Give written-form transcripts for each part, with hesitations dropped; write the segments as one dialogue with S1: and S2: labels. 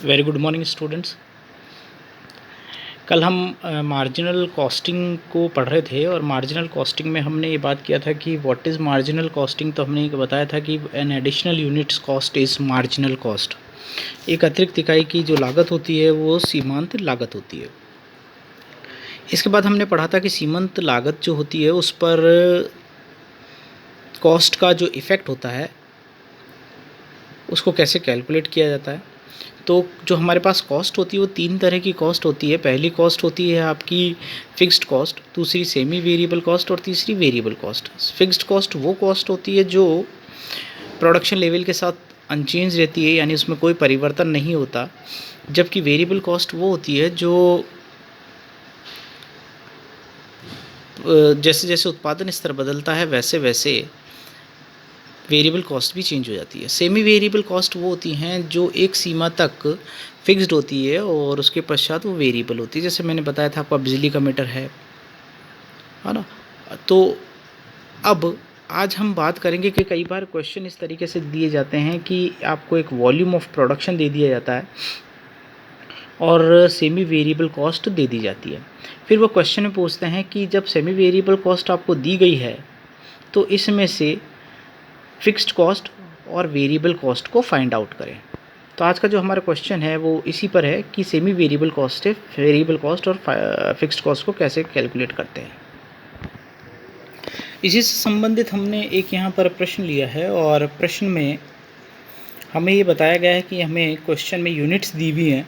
S1: Very good morning students. कल हम marginal costing को पढ़ रहे थे और मार्जिनल कॉस्टिंग में हमने ये बात किया था कि व्हाट इज़ मार्जिनल कॉस्टिंग। तो हमने बताया था कि an additional units cost is marginal cost. एक अतिरिक्त इकाई की जो लागत होती है वो सीमांत लागत होती है। इसके बाद हमने पढ़ा था कि सीमांत लागत जो होती है उस पर कॉस्ट का जो इफ़ेक्ट होता है उसको कैसे कैलकुलेट किया जाता है। तो जो हमारे पास कॉस्ट होती है वो तीन तरह की कॉस्ट होती है। पहली कॉस्ट होती है आपकी फ़िक्स्ड कॉस्ट, दूसरी सेमी वेरिएबल कॉस्ट और तीसरी वेरिएबल कॉस्ट। फ़िक्स्ड कॉस्ट वो कॉस्ट होती है जो प्रोडक्शन लेवल के साथ अनचेंज रहती है, यानी उसमें कोई परिवर्तन नहीं होता। जबकि वेरिएबल कॉस्ट वो होती है जो जैसे जैसे उत्पादन स्तर बदलता है वैसे वैसे वेरिएबल कॉस्ट भी चेंज हो जाती है। सेमी वेरिएबल कॉस्ट वो होती हैं जो एक सीमा तक फिक्स्ड होती है और उसके पश्चात वो वेरिएबल होती है। जैसे मैंने बताया था आपका बिजली का मीटर है ना। तो अब आज हम बात करेंगे कि कई बार क्वेश्चन इस तरीके से दिए जाते हैं कि आपको एक वॉल्यूम ऑफ प्रोडक्शन दे दिया जाता है और सेमी वेरिएबल कॉस्ट दे दी जाती है। फिर वो क्वेश्चन में पूछते हैं कि जब सेमी वेरिएबल कॉस्ट आपको दी गई है तो इसमें से फिक्स्ड कॉस्ट और वेरिएबल कॉस्ट को फाइंड आउट करें। तो आज का जो हमारा क्वेश्चन है वो इसी पर है कि सेमी वेरिएबल कॉस्ट से वेरिएबल कॉस्ट और फिक्स्ड कॉस्ट को कैसे कैलकुलेट करते हैं। इसी से संबंधित हमने एक यहाँ पर प्रश्न लिया है और प्रश्न में हमें ये बताया गया है कि हमें क्वेश्चन में यूनिट्स दी हुई हैं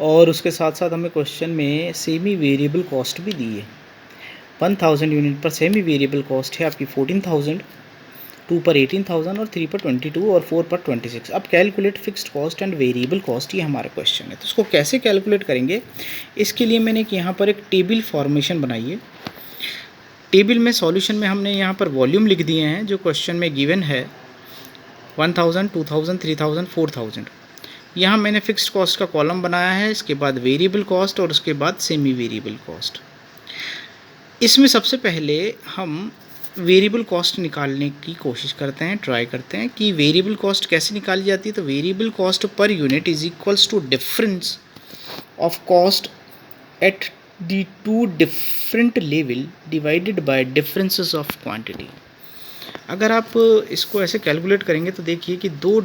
S1: और उसके साथ साथ हमें क्वेश्चन में सेमी वेरिएबल कॉस्ट भी दी है। 1000 यूनिट पर सेमी वेरिएबल कॉस्ट है आपकी 14,000, 2 पर 18,000 और 3 पर 22 और 4 पर 26। अब calculate fixed cost and variable cost, ये हमारा क्वेश्चन है। तो इसको कैसे कैलकुलेट करेंगे, इसके लिए मैंने यहाँ पर एक टेबल फॉर्मेशन बनाई है। टेबल में सॉल्यूशन में हमने यहाँ पर वॉल्यूम लिख दिए हैं जो क्वेश्चन में गिवन है 1000, 2000, 3000, 4000। यहाँ मैंने फिक्स्ड कॉस्ट का कॉलम बनाया है, इसके बाद वेरिएबल कॉस्ट और उसके बाद सेमी वेरिएबल कॉस्ट। इसमें सबसे पहले हम वेरिएबल कॉस्ट निकालने की कोशिश करते हैं, ट्राई करते हैं कि वेरिएबल कॉस्ट कैसे निकाली जाती है। तो variable cost per unit is equals to difference of cost at the two different level divided by differences of quantity. अगर आप इसको ऐसे कैलकुलेट करेंगे तो देखिए कि दो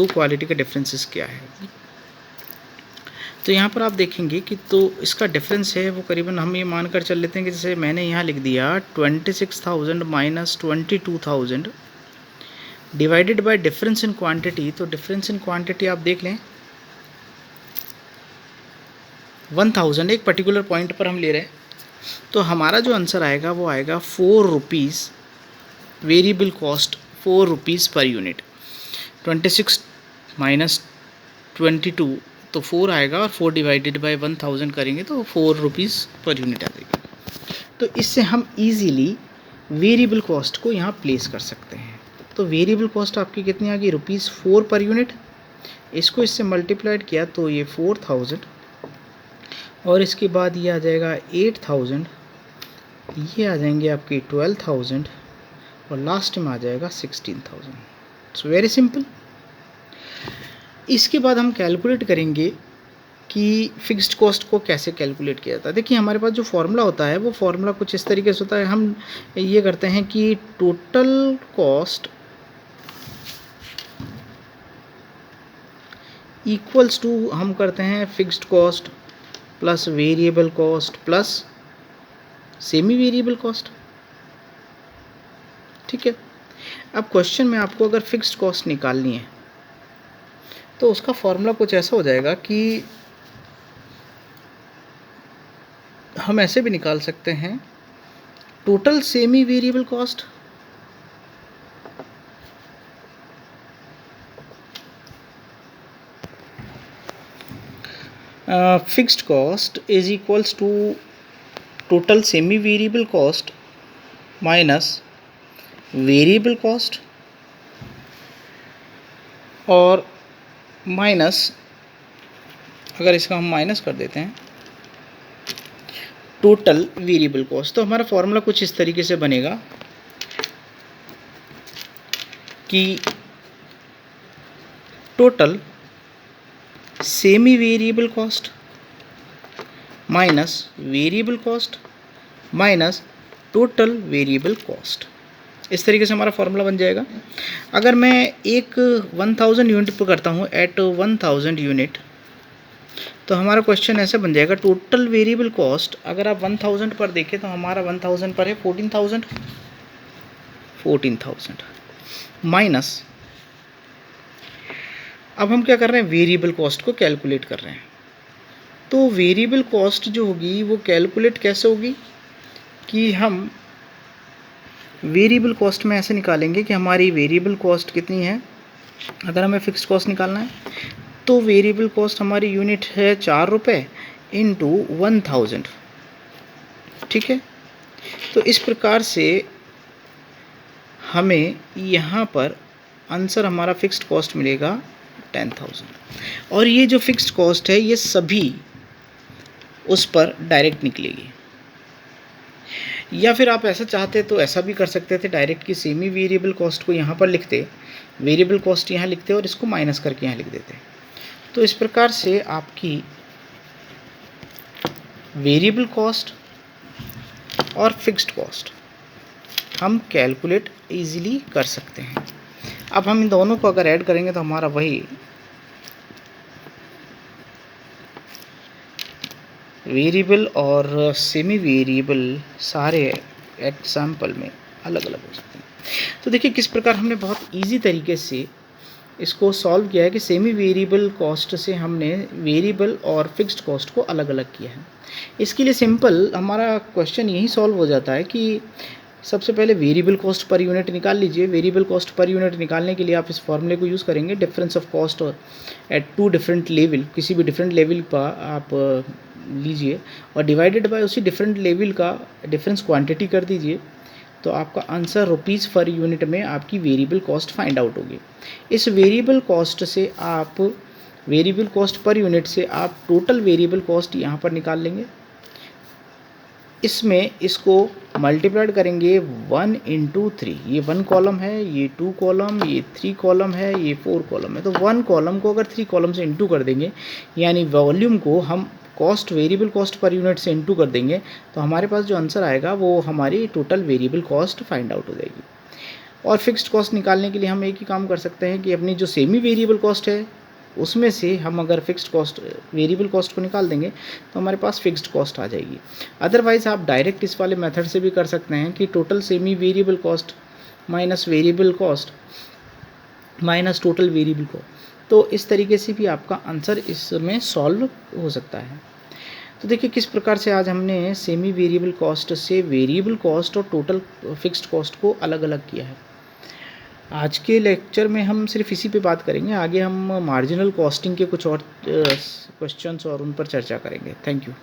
S1: क्वालिटी के डिफरेंसेस क्या है। तो यहाँ पर आप देखेंगे कि तो इसका डिफरेंस है वो करीबन हम ये मानकर चल लेते हैं कि जैसे मैंने यहाँ लिख दिया 26,000 minus 22,000 divided by difference in quantity. तो डिफरेंस इन क्वांटिटी आप देख लें 1000 एक पर्टिकुलर पॉइंट पर हम ले रहे हैं। तो हमारा जो आंसर आएगा वो आएगा 4 rupees variable cost, 4 rupees per unit. 26 minus 22 तो 4 आएगा और 4 डिवाइडेड बाय 1000 करेंगे तो 4 रुपीज़ पर यूनिट आ जाएगी। तो इससे हम इजीली वेरिएबल कॉस्ट को यहाँ प्लेस कर सकते हैं। तो वेरिएबल कॉस्ट आपकी कितनी आ गई, ₹4 पर यूनिट। इसको इससे मल्टीप्लाइड किया तो ये 4000 और इसके बाद ये आ जाएगा 8000, ये आ जाएंगे आपके 12000 और लास्ट में आ जाएगा 16000। It's very simple. इसके बाद हम कैलकुलेट करेंगे कि फिक्स्ड कॉस्ट को कैसे कैलकुलेट किया जाता है। देखिए हमारे पास जो फॉर्मूला होता है वो फॉर्मूला कुछ इस तरीके से होता है। हम ये करते हैं कि टोटल कॉस्ट इक्वल्स टू हम करते हैं fixed cost plus variable cost plus semi variable cost. ठीक है। अब क्वेश्चन में आपको अगर फिक्स्ड कॉस्ट निकालनी है तो उसका फॉर्मूला कुछ ऐसा हो जाएगा कि हम ऐसे भी निकाल सकते हैं total semi variable cost fixed cost is equals to total semi variable cost minus variable cost और माइनस, अगर इसका हम माइनस कर देते हैं टोटल वेरिएबल कॉस्ट। तो हमारा फॉर्मूला कुछ इस तरीके से बनेगा कि total semi variable cost minus variable cost minus total variable cost. इस तरीके से हमारा फॉर्मूला बन जाएगा। अगर मैं एक 1000 यूनिट पर करता हूँ एट 1000 यूनिट, तो हमारा क्वेश्चन ऐसे बन जाएगा, टोटल वेरिएबल कॉस्ट अगर आप 1000 पर देखें तो हमारा 1000 पर है 14,000 माइनस, अब हम क्या कर रहे हैं, वेरिएबल कॉस्ट को कैलकुलेट कर रहे हैं। तो वेरिएबल कॉस्ट जो होगी वो कैलकुलेट कैसे होगी कि हम वेरिएबल कॉस्ट में ऐसे निकालेंगे कि हमारी वेरिएबल कॉस्ट कितनी है। अगर हमें फिक्स्ड कॉस्ट निकालना है तो वेरिएबल कॉस्ट हमारी यूनिट है 4 रुपये इंटू 1000, ठीक है। तो इस प्रकार से हमें यहाँ पर आंसर हमारा फिक्स्ड कॉस्ट मिलेगा 10,000, और ये जो फिक्स्ड कॉस्ट है ये सभी उस पर डायरेक्ट निकलेगी। या फिर आप ऐसा चाहते तो ऐसा भी कर सकते थे डायरेक्ट, कि सेमी वेरिएबल कॉस्ट को यहाँ पर लिखते, वेरिएबल कॉस्ट यहाँ लिखते और इसको माइनस करके यहाँ लिख देते। तो इस प्रकार से आपकी वेरिएबल कॉस्ट और फिक्स्ड कॉस्ट हम कैलकुलेट इजीली कर सकते हैं। अब हम इन दोनों को अगर ऐड करेंगे तो हमारा वही वेरिएबल और सेमी वेरिएबल सारे एग्जाम्पल में अलग अलग हो सकते हैं। तो देखिए किस प्रकार हमने बहुत इजी तरीके से इसको सॉल्व किया है कि सेमी वेरिएबल कॉस्ट से हमने वेरिएबल और फिक्स्ड कॉस्ट को अलग अलग किया है। इसके लिए सिंपल हमारा क्वेश्चन यही सॉल्व हो जाता है कि सबसे पहले वेरिएबल कॉस्ट पर यूनिट निकाल लीजिए। वेरिएबल कॉस्ट पर यूनिट निकालने के लिए आप इस फॉर्मूले को यूज़ करेंगे, difference of cost at two different level, किसी भी डिफरेंट लेवल पर आप लीजिए और डिवाइडेड बाय उसी डिफरेंट लेवल का डिफरेंस क्वांटिटी कर दीजिए, तो आपका आंसर रुपीज़ पर यूनिट में आपकी वेरिएबल कॉस्ट फाइंड आउट होगी। इस वेरिएबल कॉस्ट से आप वेरिएबल कॉस्ट पर यूनिट से आप टोटल वेरिएबल कॉस्ट यहाँ पर निकाल लेंगे। इसमें इसको मल्टीप्लाइड करेंगे 1 इंटू 3, ये 1 कॉलम है, ये 2 कॉलम, ये 3 कॉलम है, ये 4 कॉलम है। तो 1 कॉलम को अगर 3 कॉलम से इंटू कर देंगे, यानी वॉल्यूम को हम cost variable cost per unit से इंटू कर देंगे, तो हमारे पास जो आंसर आएगा वो हमारी total variable cost find out हो जाएगी। और फिक्स्ड कॉस्ट निकालने के लिए हम एक ही काम कर सकते हैं कि अपनी जो सेमी वेरिएबल कॉस्ट है उसमें से हम अगर फिक्स्ड कॉस्ट वेरिएबल कॉस्ट को निकाल देंगे तो हमारे पास फिक्स्ड कॉस्ट आ जाएगी। अदरवाइज़ आप डायरेक्ट इस वाले मेथड से भी कर सकते हैं कि total semi variable cost minus variable cost minus total variable cost. तो इस तरीके से भी आपका आंसर इसमें सॉल्व हो सकता है। तो देखिए किस प्रकार से आज हमने सेमी वेरिएबल कॉस्ट से वेरिएबल कॉस्ट और टोटल फिक्स्ड कॉस्ट को अलग अलग किया है। आज के लेक्चर में हम सिर्फ इसी पे बात करेंगे, आगे हम मार्जिनल कॉस्टिंग के कुछ और क्वेश्चंस और उन पर चर्चा करेंगे। Thank you.